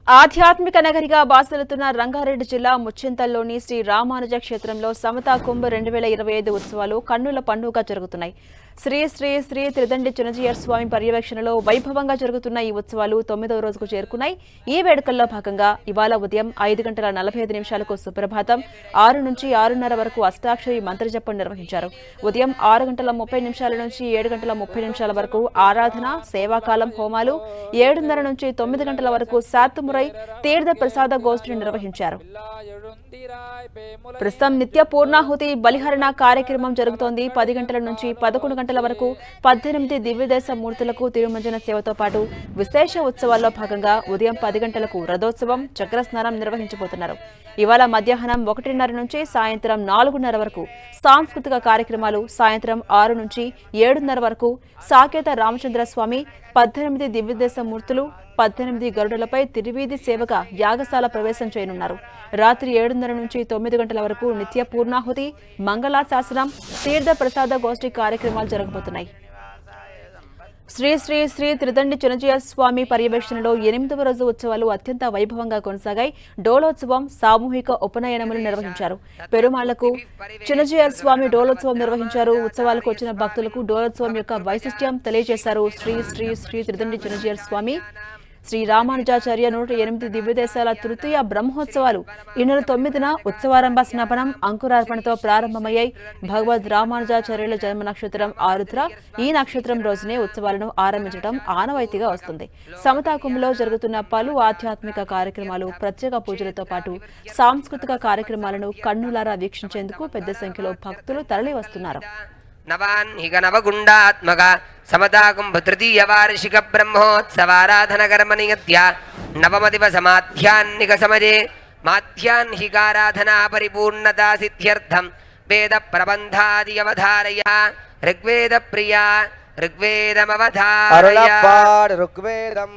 ఆధ్యాత్మిక నగరిగా బాసలుతున్న రంగారెడ్డి జిల్లా ముచ్చింతల్లోని శ్రీ రామానుజ క్షేత్రంలో సమతా కుంభ్ 2025 ఉత్సవాలు కన్నుల పండుగగా జరుగుతున్నాయి. శ్రీ శ్రీ శ్రీ త్రిదండి చినజీయర్ స్వామి పర్యవేక్షణలో వైభవంగా జరుగుతున్న ఈ ఉత్సవాలు 9వ రోజుకు చేరుకున్నాయి. ఈ వేడుకల్లో భాగంగా ఇవాళ ఉదయం 5:45 సుప్రభాతం, 6 నుంచి 6:30 వరకు అష్టాక్షరి మంత్రజపం నిర్వహించారు. ఉదయం 6:30 నుంచి 7:30 వరకు ఆరాధన, సేవాకాలం హోమాలు, 7:30 నుంచి 9 గంటల వరకు సాత్తుమురై తీర్థ ప్రసాద గోష్ఠిని నిర్వహించారు. ప్రస్తుతం నిత్య పూర్ణాహుతి బలిహరణ కార్యక్రమం జరుగుతోంది. 10 గంటల నుంచి 11 గంటల వరకు 18 దివ్యదేశ మూర్తులకు తిరుమంజన సేవతో పాటు విశేష ఉత్సవాల్లో భాగంగా ఉదయం 10 గంటలకు రథోత్సవం, చక్రస్నానం నిర్వహించబోతున్నారు. ఇవాళ మధ్యాహ్నం 1:30 నుంచి సాయంత్రం 4:30 వరకు సాంస్కృతిక కార్యక్రమాలు, సాయంత్రం 6 నుంచి 7:30 వరకు సాకేత రామచంద్ర స్వామి, 18 దివ్యదేశ మూర్తులు, 18 గరుడులపై తిరువీధి సేవగా యాగశాల ప్రవేశం చేయనున్నారు. రాత్రి 7:30 నుంచి 9 గంటల వరకు నిత్య పూర్ణాహుతి, మంగళాశాసనం, తీర్థ ప్రసాద గోష్ఠి కార్యక్రమాలు జరగబోతున్నాయి. శ్రీ శ్రీ శ్రీ త్రిదండి చినజీయర్ స్వామి పర్యవేక్షణలో 8వ రోజు ఉత్సవాలు అత్యంత వైభవంగా కొనసాగాయి. డోలోత్సవం, సామూహిక ఉపనయనములు నిర్వహించారు. పెరుమాళ్లకు చినజీయర్ స్వామి డోలోత్సవం నిర్వహించారు. ఉత్సవాలకు వచ్చిన భక్తులకు డోలోత్సవం యొక్క వైశిష్ట్యం తెలియజేశారు. శ్రీ శ్రీ శ్రీ త్రిదండి చినజీయర్ స్వామి శ్రీ రామానుజాచార్య 108 దివ్యదేశాల తృతీయ బ్రహ్మోత్సవాలు ఈ నెల 9న ఉత్సవారంభ స్నాపనం, అంకురార్పణతో ప్రారంభమయ్యాయి. భగవద్ రామానుజాచార్యుల జన్మ నక్షత్రం ఆరుద్ర. ఈ నక్షత్రం రోజునే ఉత్సవాలను ఆరంభించడం ఆనవాయితీగా వస్తుంది. సమతా కుంభ్లో జరుగుతున్న పలు ఆధ్యాత్మిక కార్యక్రమాలు, ప్రత్యేక పూజలతో పాటు సాంస్కృతిక కార్యక్రమాలను కన్నులారా వీక్షించేందుకు పెద్ద సంఖ్యలో భక్తులు తరలివస్తున్నారు. నవాన్హిక నవగుండాత్మక సమతాకుంభ తృతీయ వార్షిక బ్రహ్మోత్సవారాధన కర్మనియత్య నవమ దివసమాధ్యాన్నిక సమజే మాధ్యాన్హికారాధనా పరిపూర్ణతా సిద్ధ్యర్థం వేద ప్రబంధాది అవధారయ ఋగ్వేద ప్రియా ఋగ్వేదమవధారయ ఋగ్వేదం